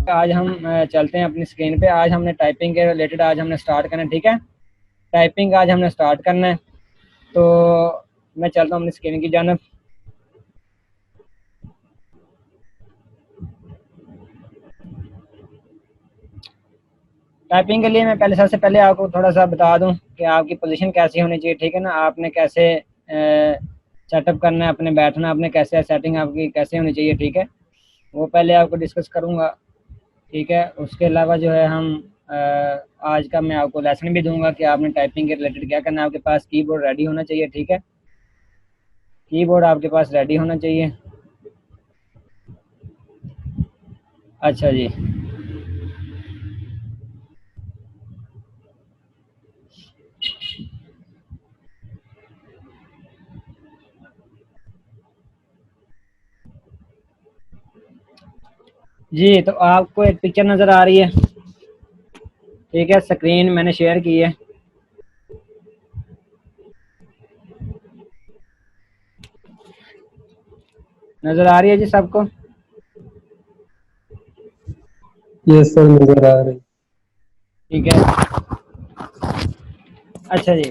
आज हम चलते हैं अपनी स्क्रीन पे। आज हमने टाइपिंग के रिलेटेड आज हमने स्टार्ट करना है, ठीक है। टाइपिंग आज हमने स्टार्ट करना है, तो मैं चलता हूँ अपनी स्क्रीन की जानब। टाइपिंग के लिए मैं पहले सबसे पहले आपको थोड़ा सा बता दूं कि आपकी पोजीशन कैसी होनी चाहिए, ठीक है ना। आपने कैसे सेटअप करना है, अपने बैठना, आपने कैसे सेटिंग आपकी कैसे होनी चाहिए, ठीक है। वो पहले आपको डिस्कस करूंगा, ठीक है। उसके अलावा जो है हम आज का मैं आपको लेसन भी दूंगा कि आपने टाइपिंग के रिलेटेड क्या करना है। आपके पास कीबोर्ड रेडी होना चाहिए, ठीक है। कीबोर्ड आपके पास रेडी होना चाहिए। अच्छा जी। जी, तो आपको एक पिक्चर नज़र आ रही है, ठीक है। स्क्रीन मैंने शेयर की है। नज़र आ रही है जी सबको? यस सर, नजर आ रही। ठीक है। अच्छा जी,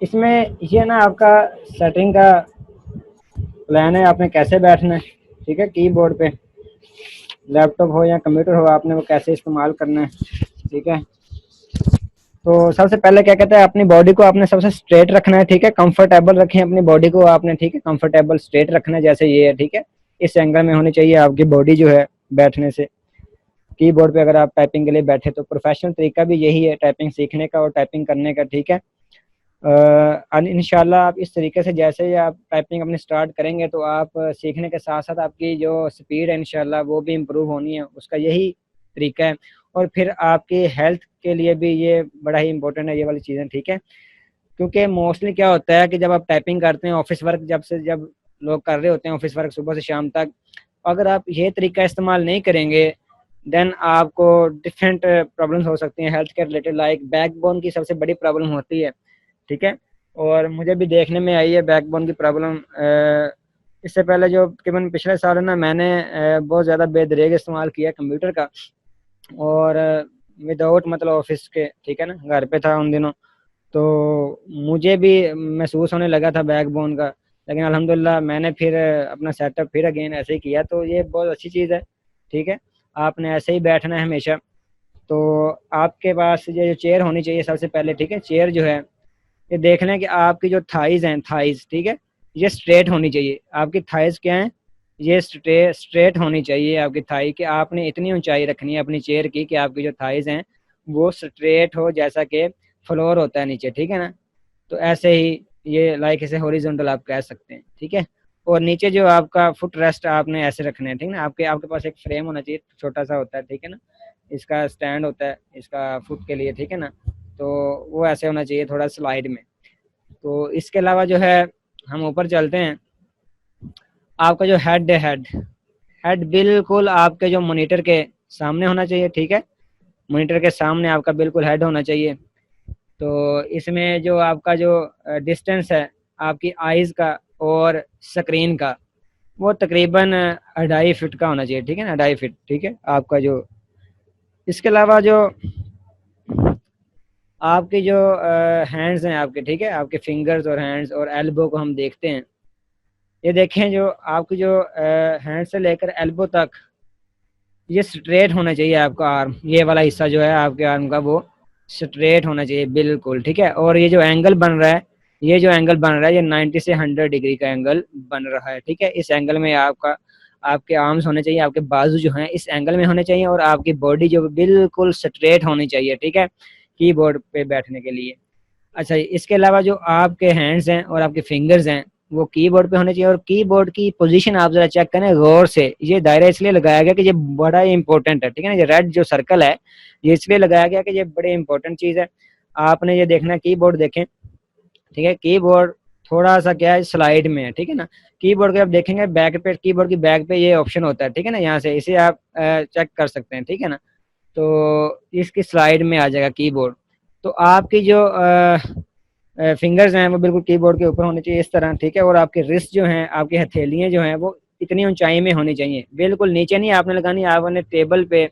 इसमें ये ना आपका सेटिंग का प्लान है, आपने कैसे बैठना है, ठीक है। कीबोर्ड पे लैपटॉप हो या कंप्यूटर हो, आपने वो कैसे इस्तेमाल करना है, ठीक है। तो सबसे पहले क्या कहते हैं, अपनी बॉडी को आपने सबसे स्ट्रेट रखना है, ठीक है। कंफर्टेबल रखें अपनी बॉडी को आपने, ठीक है। कंफर्टेबल स्ट्रेट रखना है, जैसे ये है, ठीक है। इस एंगल में होनी चाहिए आपकी बॉडी जो है बैठने से। कीबोर्ड पे अगर आप टाइपिंग के लिए बैठे तो प्रोफेशनल तरीका भी यही है टाइपिंग सीखने का और टाइपिंग करने का, ठीक है। इंशाल्लाह आप इस तरीके से जैसे ही आप टाइपिंग अपनी स्टार्ट करेंगे तो आप सीखने के साथ साथ आपकी जो स्पीड है इंशाल्लाह वो भी इम्प्रूव होनी है, उसका यही तरीका है। और फिर आपकी हेल्थ के लिए भी ये बड़ा ही इंपॉर्टेंट है ये वाली चीज़ें, ठीक है। क्योंकि मोस्टली क्या होता है कि जब आप टाइपिंग करते हैं ऑफिस वर्क जब लोग कर रहे होते हैं ऑफिस वर्क सुबह से शाम तक, अगर आप ये तरीका इस्तेमाल नहीं करेंगे देन आपको डिफरेंट प्रॉब्लम्स हो सकती हैं हेल्थ के रिलेटेड। लाइक बैकबोन की सबसे बड़ी प्रॉब्लम होती है, ठीक है। और मुझे भी देखने में आई है बैकबोन की प्रॉब्लम। इससे पहले जो तकरीबन पिछले साल है ना, मैंने बहुत ज़्यादा बेदरेग इस्तेमाल किया कंप्यूटर का, और विदाउट मतलब ऑफिस के, ठीक है ना, घर पे था उन दिनों। तो मुझे भी महसूस होने लगा था बैकबोन का, लेकिन अल्हम्दुलिल्लाह मैंने फिर अपना सेटअप फिर अगेन ऐसे ही किया। तो ये बहुत अच्छी चीज़ है, ठीक है। आपने ऐसे ही बैठना है हमेशा। तो आपके पास ये जो चेयर होनी चाहिए सबसे पहले, ठीक है। चेयर जो है ये देख लें कि आपकी जो थाइज हैं, थाइज, ठीक है, ये स्ट्रेट होनी चाहिए। आपकी थाइज क्या है, ये स्ट्रेट होनी चाहिए आपकी थाई। कि आपने इतनी ऊंचाई रखनी है अपनी चेयर की कि आपकी जो थाइज हैं वो स्ट्रेट हो, जैसा कि फ्लोर होता है नीचे, ठीक है ना। तो ऐसे ही ये लाइक इसे हॉरिजॉन्टल आप कह सकते हैं, ठीक है। और नीचे जो आपका फुट रेस्ट आपने ऐसे रखने हैं, ठीक है ना। आपके आपके पास एक फ्रेम होना चाहिए, छोटा सा होता है, ठीक है ना। इसका स्टैंड होता है इसका फुट के लिए, ठीक है ना। तो वो ऐसे होना चाहिए थोड़ा स्लाइड में। तो इसके अलावा जो है हम ऊपर चलते हैं। आपका जो हेड है, हेड बिल्कुल आपके जो मॉनिटर के सामने होना चाहिए, ठीक है। मॉनिटर के सामने आपका बिल्कुल हेड होना चाहिए। तो इसमें जो आपका जो डिस्टेंस है आपकी आइज़ का और स्क्रीन का, वो तकरीबन 2.5 फीट का होना चाहिए, ठीक है ना। 2.5 फीट, ठीक है आपका जो। इसके अलावा जो आपके जो हैंड्स हैं आपके, ठीक है, आपके फिंगर्स और हैंड्स और एल्बो को हम देखते हैं। ये देखें जो आपकी जो हैंड से लेकर एल्बो तक ये स्ट्रेट होना चाहिए आपका आर्म। ये वाला हिस्सा जो है आपके आर्म का वो स्ट्रेट होना चाहिए बिल्कुल, ठीक है। और ये जो एंगल बन रहा है, ये जो एंगल बन रहा है ये 90 से 100 डिग्री का एंगल बन रहा है, ठीक है। इस एंगल में आपका आपके आर्म्स होने चाहिए, आपके बाजू जो हैं इस एंगल में होने चाहिए, और आपकी बॉडी जो बिल्कुल स्ट्रेट होनी चाहिए, ठीक है, कीबोर्ड पे बैठने के लिए। अच्छा, इसके अलावा जो आपके हैंड्स हैं और आपके फिंगर्स हैं वो कीबोर्ड पे होने चाहिए। और कीबोर्ड की पोजीशन आप जरा चेक करें गौर से। ये दायरा इसलिए लगाया गया कि ये बड़ा ही इंपॉर्टेंट है, ठीक है ना। ये रेड जो सर्कल है ये इसलिए लगाया गया कि ये बड़ी इंपॉर्टेंट चीज़ है। आपने ये देखना कीबोर्ड देखें, ठीक है। कीबोर्ड थोड़ा सा क्या है स्लाइड में है, ठीक है ना। कीबोर्ड के आप देखेंगे बैक पे, कीबोर्ड की बैक पे ये ऑप्शन होता है, ठीक है ना। यहाँ से इसे आप चेक कर सकते हैं, ठीक है ना। तो इसकी स्लाइड में आ जाएगा कीबोर्ड। तो आपकी जो फिंगर्स हैं वो बिल्कुल कीबोर्ड के ऊपर होने चाहिए इस तरह, ठीक है। और आपके रिस्ट जो हैं, आपकी हथेलियाँ जो हैं वो इतनी ऊंचाई में होनी चाहिए, बिल्कुल नीचे नहीं आपने लगानी। आपने टेबल पे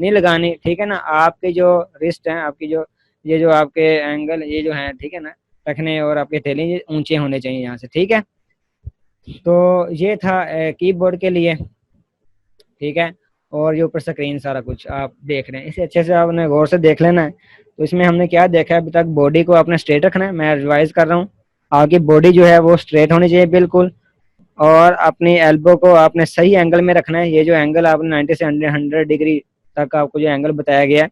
नहीं लगानी, ठीक है ना। आपके जो रिस्ट हैं, आपकी जो ये जो आपके एंगल ये जो है, ठीक है ना, रखने और आपके थैली ये ऊंचे होने चाहिए यहाँ से, ठीक है। तो ये था कीबोर्ड के लिए, ठीक है। और ये ऊपर स्क्रीन सारा कुछ आप देख रहे हैं, इसे अच्छे से आपने गौर से देख लेना है। तो इसमें हमने क्या देखा है अभी तक, बॉडी को आपने स्ट्रेट रखना है, मैं रिवाइज कर रहा हूँ। आपकी बॉडी जो है वो स्ट्रेट होनी चाहिए बिल्कुल, और अपनी एल्बो को आपने सही एंगल में रखना है। ये जो एंगल आपने 90 से 100 डिग्री तक आपको जो एंगल बताया गया है,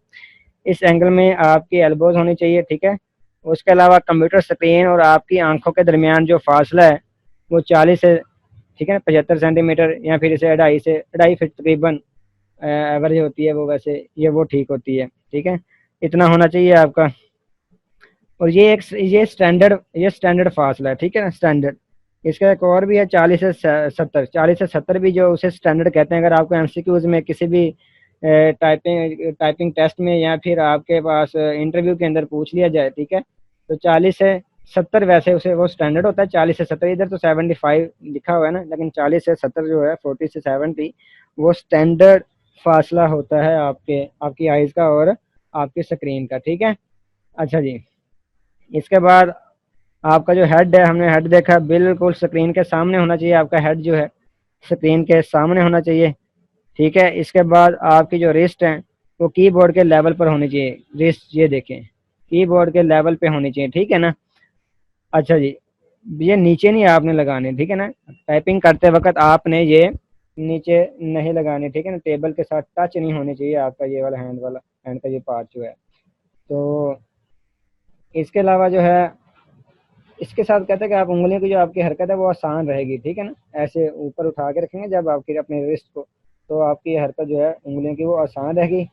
इस एंगल में आपकी एल्बोज होनी चाहिए, ठीक है। उसके अलावा कंप्यूटर स्क्रीन और आपकी आंखों के दरमियान जो फासला है वो 40 से, ठीक है, 75 सेंटीमीटर, या फिर इसे 2.5 फीट तकरीबन एवरेज होती है वो, वैसे ये वो ठीक होती है, ठीक है। इतना होना चाहिए आपका। और ये स्टैंडर्ड फासला है, ठीक है ना, स्टैंडर्ड। इसका एक और भी है 40 से 70 भी जो उसे स्टैंडर्ड कहते हैं। अगर आपको एमसीक्यूज में किसी भी टाइपिंग टेस्ट में या फिर आपके पास इंटरव्यू के अंदर पूछ लिया जाए, ठीक है, तो 40 से 70 वैसे उसे वो स्टैंडर्ड होता है। 40 से 70, इधर तो 75 लिखा हुआ है ना, लेकिन 40 से 70 जो है, 40 से 70 वो स्टैंडर्ड फासला होता है आपके आपकी आइज़ का और आपकी स्क्रीन का, ठीक है। अच्छा जी, इसके बाद आपका जो हेड है, हमने हेड देखा बिल्कुल स्क्रीन के सामने होना चाहिए। आपका हेड जो है स्क्रीन के सामने होना चाहिए, ठीक है। इसके बाद आपकी जो रिस्ट है वो कीबोर्ड के लेवल पर होनी चाहिए। रिस्ट ये देखें कीबोर्ड के लेवल पे होनी चाहिए, ठीक है ना। अच्छा जी, ये नीचे नहीं आपने लगाने, ठीक है ना। टाइपिंग करते वक्त आपने ये नीचे नहीं लगाने, ठीक है ना। टेबल के साथ टच नहीं होने चाहिए आपका ये वाला हैंड का ये पार्ट जो है। तो इसके अलावा जो है, इसके साथ कहते हैं कि आप उंगलियों की जो आपकी हरकत है वो आसान रहेगी, ठीक है ना। ऐसे ऊपर उठा के रखेंगे जब आपकी अपने रिस्ट को, तो आपकी हरकत जो है उंगलियों की वो आसान रहेगी।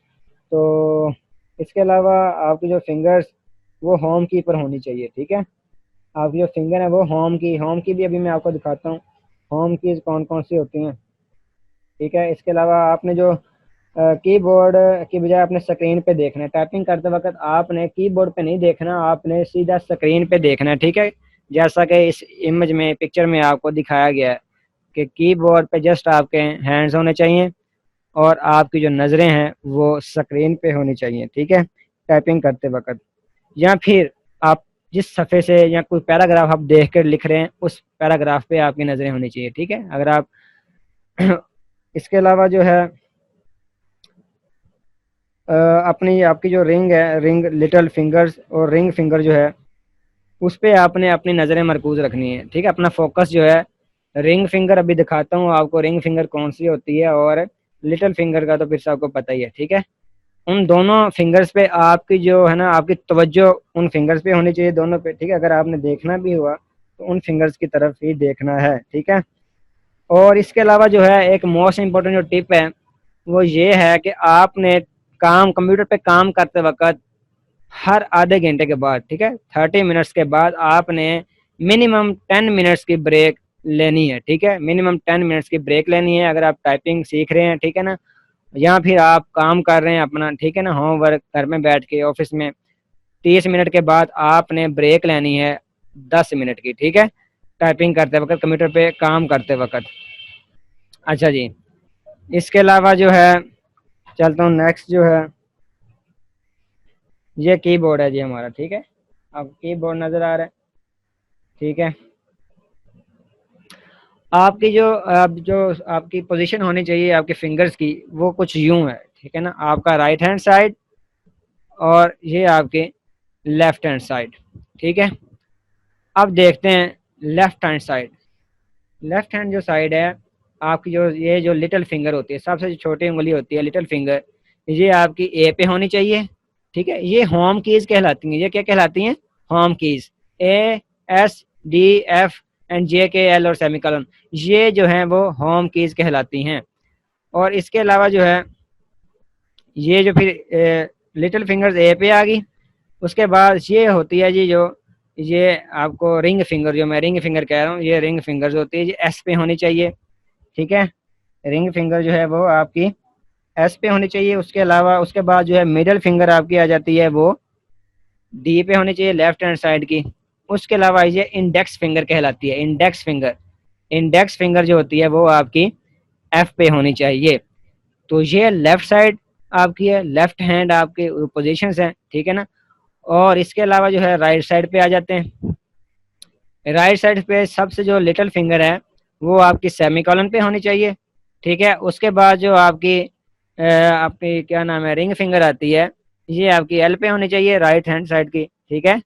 तो इसके अलावा आपकी जो फिंगर्स वो होम की पर होनी चाहिए, ठीक है। आपकी जो फिंगर है वो होम की भी अभी मैं आपको दिखाता हूँ, होम कीज कौन कौन सी होती हैं, ठीक है। इसके अलावा आपने जो कीबोर्ड की बजाय आपने स्क्रीन पे देखना है। टाइपिंग करते वक्त आपने कीबोर्ड पे नहीं देखना, आपने सीधा स्क्रीन पे देखना है, ठीक है। जैसा कि इस इमेज में पिक्चर में आपको दिखाया गया है कि कीबोर्ड पे जस्ट आपके हैंड्स होने चाहिए और आपकी जो नज़रें हैं वो स्क्रीन पे होनी चाहिए, ठीक है, टाइपिंग करते वक्त। या फिर आप जिस सफ़े से या कोई पैराग्राफ आप देख कर लिख रहे हैं उस पैराग्राफ पे आपकी नज़रें होनी चाहिए, ठीक है। अगर आप इसके अलावा जो है अपनी आपकी जो रिंग है, रिंग लिटिल फिंगर्स और रिंग फिंगर जो है उस पे आपने अपनी नज़रें मरकूज रखनी है, ठीक है। अपना फोकस जो है रिंग फिंगर, अभी दिखाता हूँ आपको रिंग फिंगर कौन सी होती है, और लिटिल फिंगर का तो फिर से आपको पता ही है, ठीक है। उन दोनों फिंगर्स पे आपकी जो है ना, आपकी तवज्जो उन फिंगर्स पे होनी चाहिए, दोनों पे, ठीक है। अगर आपने देखना भी हुआ तो उन फिंगर्स की तरफ ही देखना है, ठीक है। और इसके अलावा जो है एक मोस्ट इम्पोर्टेंट जो टिप है वो ये है कि आपने कंप्यूटर पे काम करते वक्त हर आधे घंटे के बाद, ठीक है, 30 मिनट्स के बाद आपने मिनिमम 10 मिनट्स की ब्रेक लेनी है, ठीक है। मिनिमम 10 मिनट्स की ब्रेक लेनी है अगर आप टाइपिंग सीख रहे हैं, ठीक है ना, या फिर आप काम कर रहे हैं अपना, ठीक है ना, होमवर्क घर में बैठ के ऑफिस में। 30 मिनट के बाद आपने ब्रेक लेनी है 10 मिनट की, ठीक है, टाइपिंग करते वक्त, कंप्यूटर पे काम करते वक्त। अच्छा जी, इसके अलावा जो है चलता हूँ नेक्स्ट जो है, ये कीबोर्ड है जी हमारा, ठीक है। अब कीबोर्ड नज़र आ रहा है, ठीक है। आपकी जो आपकी पोजीशन होनी चाहिए आपके फिंगर्स की वो कुछ यूं है, ठीक है ना। आपका राइट हैंड साइड और ये आपके लेफ्ट हैंड साइड, ठीक है। अब देखते हैं left hand side. Left hand जो साइड है आपकी, जो ये जो लिटिल फिंगर होती है, सबसे जो छोटी उंगली होती है लिटिल फिंगर, ये आपकी ए पे होनी चाहिए, ठीक है। ये होम कीज कहलाती हैं। ये क्या कहलाती हैं? Home keys. A, S, D, F and J, K, L और सेमिकोलन, ये जो हैं वो होम कीज कहलाती हैं। और इसके अलावा जो है ये जो फिर लिटिल फिंगर्स ए पे आ गई, उसके बाद ये होती है जी जो ये आपको रिंग फिंगर, जो मैं रिंग फिंगर कह रहा हूँ, ये रिंग फिंगर्स होती है जी, एस पे होनी चाहिए, ठीक है। रिंग फिंगर जो है वो आपकी एस पे होनी चाहिए। उसके अलावा उसके बाद जो है मिडल फिंगर आपकी आ जाती है वो डी पे होनी चाहिए, लेफ्ट हैंड साइड की। उसके अलावा ये इंडेक्स फिंगर कहलाती है, इंडेक्स फिंगर। इंडेक्स फिंगर जो होती है वो आपकी एफ पे होनी चाहिए। तो ये लेफ्ट साइड आपकी है, लेफ्ट हैंड आपके पोजीशंस हैं, ठीक है ना। और इसके अलावा जो है राइट साइड पे आ जाते हैं। राइट साइड पे सबसे जो लिटिल फिंगर है वो आपकी सेमीकोलन पे होनी चाहिए, ठीक है। उसके बाद जो आपकी क्या नाम है, रिंग फिंगर आती है, ये आपकी एल पे होनी चाहिए, राइट हैंड साइड की, ठीक है।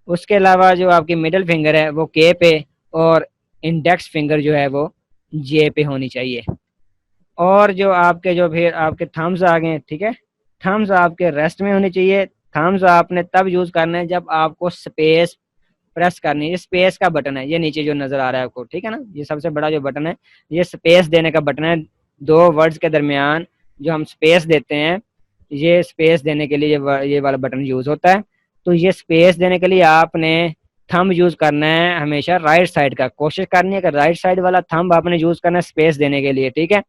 उसके अलावा जो आपकी मिडिल फिंगर है वो के पे, और इंडेक्स फिंगर जो है वो जे पे होनी चाहिए। और जो आपके जो फिर आपके थम्स आ गए, ठीक है, थम्स आपके रेस्ट में होने चाहिए। थम्स आपने तब यूज करना है जब आपको स्पेस प्रेस करनी है। ये स्पेस का बटन है, ये नीचे जो नजर आ रहा है आपको, ठीक है ना, ये सबसे बड़ा जो बटन है, ये स्पेस देने का बटन है। दो वर्ड्स के दरमियान जो हम स्पेस देते हैं, ये स्पेस देने के लिए ये वाला बटन यूज होता है। तो ये स्पेस देने के लिए आपने थंब यूज करना है हमेशा राइट साइड का, कोशिश करनी है कि राइट साइड वाला थंब आपने यूज करना है स्पेस देने के लिए, ठीक है।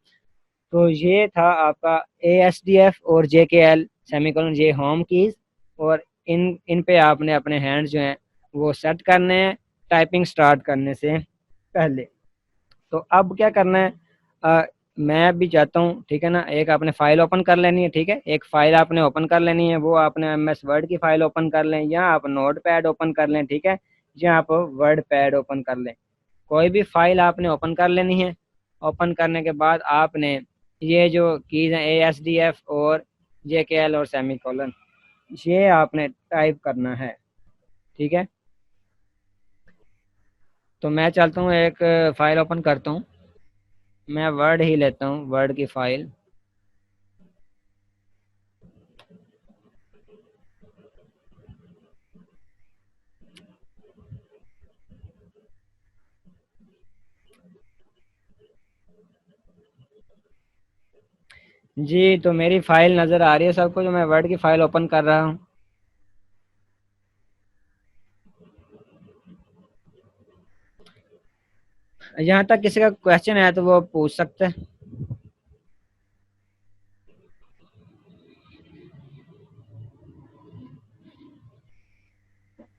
तो ये था आपका ASDF और JKL सेमीकोलन जे होम कीज। और इन इन पे आपने अपने हैंड्स जो हैं वो सेट करने हैं टाइपिंग स्टार्ट करने से पहले। तो अब क्या करना है, मैं भी चाहता हूँ, ठीक है ना, एक आपने फाइल ओपन कर लेनी है, ठीक है, एक फाइल आपने ओपन कर लेनी है, वो आपने MS वर्ड की फाइल ओपन कर लें, या आप नोट पैड ओपन कर लें, ठीक है, या आप वर्ड पैड ओपन कर लें। कोई भी फाइल आपने ओपन कर लेनी है। ओपन करने के बाद आपने ये जो कीज हैं ASDF और JKL और सेमीकोलन, ये आपने टाइप करना है, ठीक है। तो मैं चलता हूँ, एक फाइल ओपन करता हूँ। मैं वर्ड ही लेता हूँ, वर्ड की फाइल। जी, तो मेरी फाइल नज़र आ रही है सबको, जो मैं वर्ड की फाइल ओपन कर रहा हूँ। यहाँ तक किसी का क्वेश्चन है तो वो पूछ सकते हैं।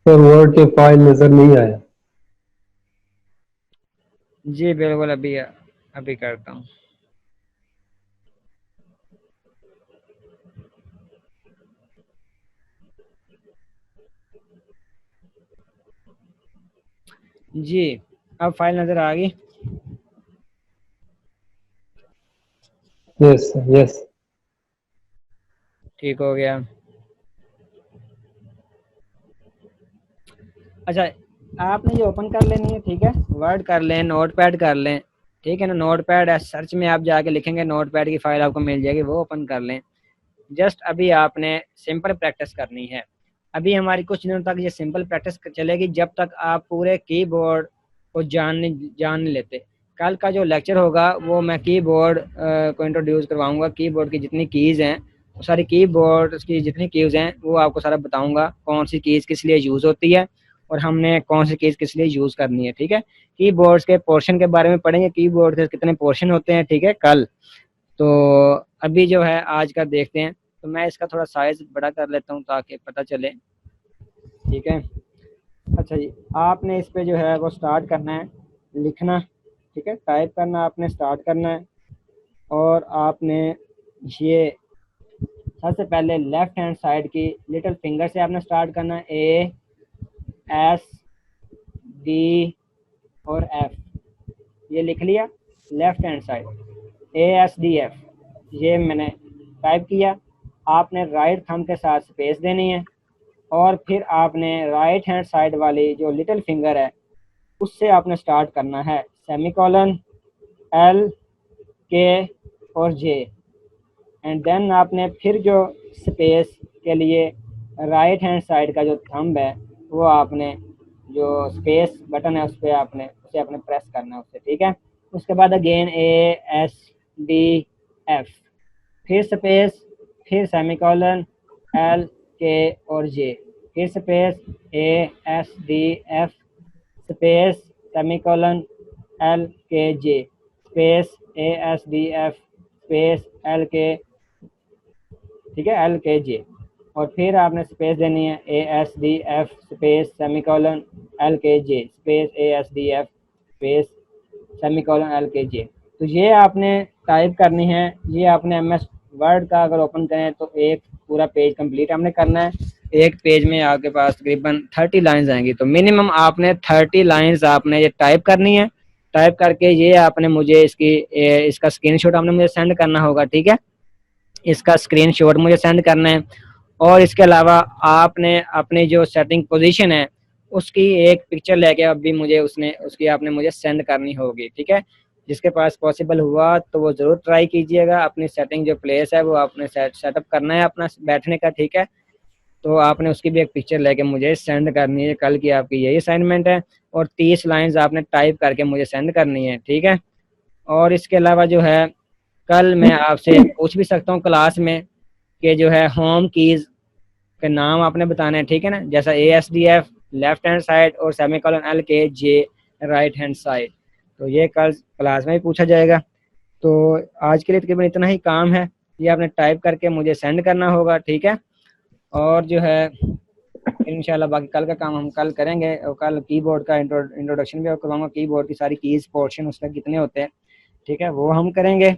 सर वर्ड के फाइल नजर नहीं आया। जी बिल्कुल, अभी अभी करता हूँ। जी, अब फाइल नज़र आ गई। Yes yes. ठीक हो गया। अच्छा, आपने ये ओपन कर लेनी है, ठीक है, वर्ड कर लें, नोट पैड कर लें, ठीक है ना। नोट पैड सर्च में आप जाके लिखेंगे, नोट पैड की फाइल आपको मिल जाएगी, वो ओपन कर लें। जस्ट अभी आपने सिंपल प्रैक्टिस करनी है। अभी हमारी कुछ दिनों तक ये सिंपल प्रैक्टिस चलेगी, जब तक आप पूरे कीबोर्ड को जान नहीं लेते। कल का जो लेक्चर होगा वो मैं कीबोर्ड को इंट्रोड्यूस करवाऊंगा, कीबोर्ड की जितनी कीज़ हैं, वो सारी कीबोर्ड की जितनी कीज़ हैं वो आपको सारा बताऊंगा, कौन सी कीज़ किस लिए यूज़ होती है और हमने कौन सी कीज़ किस लिए यूज़ करनी है, ठीक है। कीबोर्ड्स के पोर्शन के बारे में पढ़ेंगे, कीबोर्ड के कितने पोर्शन होते हैं, ठीक है, कल। तो अभी जो है आज का देखते हैं। तो मैं इसका थोड़ा साइज बड़ा कर लेता हूँ ताकि पता चले, ठीक है। अच्छा जी, आपने इस पे जो है वो स्टार्ट करना है लिखना, ठीक है, टाइप करना आपने स्टार्ट करना है। और आपने ये सबसे पहले लेफ्ट हैंड साइड की लिटिल फिंगर से आपने स्टार्ट करना है, ASD और F, ये लिख लिया लेफ्ट हैंड साइड, ASDF, ये मैंने टाइप किया। आपने राइट थंब के साथ स्पेस देनी है, और फिर आपने राइट हैंड साइड वाली जो लिटिल फिंगर है उससे आपने स्टार्ट करना है सेमीकोलन, L, K और J। एंड देन आपने फिर जो स्पेस के लिए राइट हैंड साइड का जो थंब है वो आपने जो स्पेस बटन है उसे आपने प्रेस करना है उससे, ठीक है। उसके बाद अगेन ASDF, फिर स्पेस, फिर सेमीकोलन, LK और J, फिर space, ASDF, space, semicolon, LKJ, space, ASDF, space, LK, ठीक है, LKJ। और फिर आपने स्पेस देनी है ASDF space semicolon LKJ space ASDF space semicolon LKJ। तो ये आपने टाइप करनी है, ये आपने MS वर्ड का अगर ओपन करें तो एक पूरा पेज कंप्लीट हमने करना है। एक पेज में आपके पास तकरीबन 30 लाइंस आएंगी, तो मिनिमम आपने 30 लाइंस आपने ये टाइप करनी है। टाइप करके ये आपने मुझे इसका स्क्रीनशॉट आपने मुझे सेंड करना होगा, ठीक है। इसका स्क्रीनशॉट मुझे सेंड करना है। और इसके अलावा आपने अपनी जो सेटिंग पोजीशन है उसकी एक पिक्चर लेके अभी मुझे उसने उसकी आपने मुझे सेंड करनी होगी, ठीक है। जिसके पास पॉसिबल हुआ तो वो ज़रूर ट्राई कीजिएगा। अपनी सेटिंग जो प्लेस है वो आपने सेटअप करना है अपना बैठने का, ठीक है। तो आपने उसकी भी एक पिक्चर लेके मुझे सेंड करनी है। कल की आपकी यही असाइनमेंट है। और 30 लाइंस आपने टाइप करके मुझे सेंड करनी है, ठीक है। और इसके अलावा जो है कल मैं आपसे पूछ भी सकता हूँ क्लास में कि जो है होम कीज़ के नाम आपने बताना है, ठीक है ना। जैसा ASDF लेफ्ट हैंड साइड और semicolon LKJ right hand side. तो ये कल क्लास में भी पूछा जाएगा। तो आज के लिए तकरीबन इतना ही काम है। ये आपने टाइप करके मुझे सेंड करना होगा, ठीक है। और जो है इंशाल्लाह बाकी कल का काम हम कल करेंगे। और कल कीबोर्ड का इंट्रोडक्शन भी करवाऊंगा, कीबोर्ड की सारी कीज पोर्शन उसका कितने होते हैं, ठीक है, वो हम करेंगे।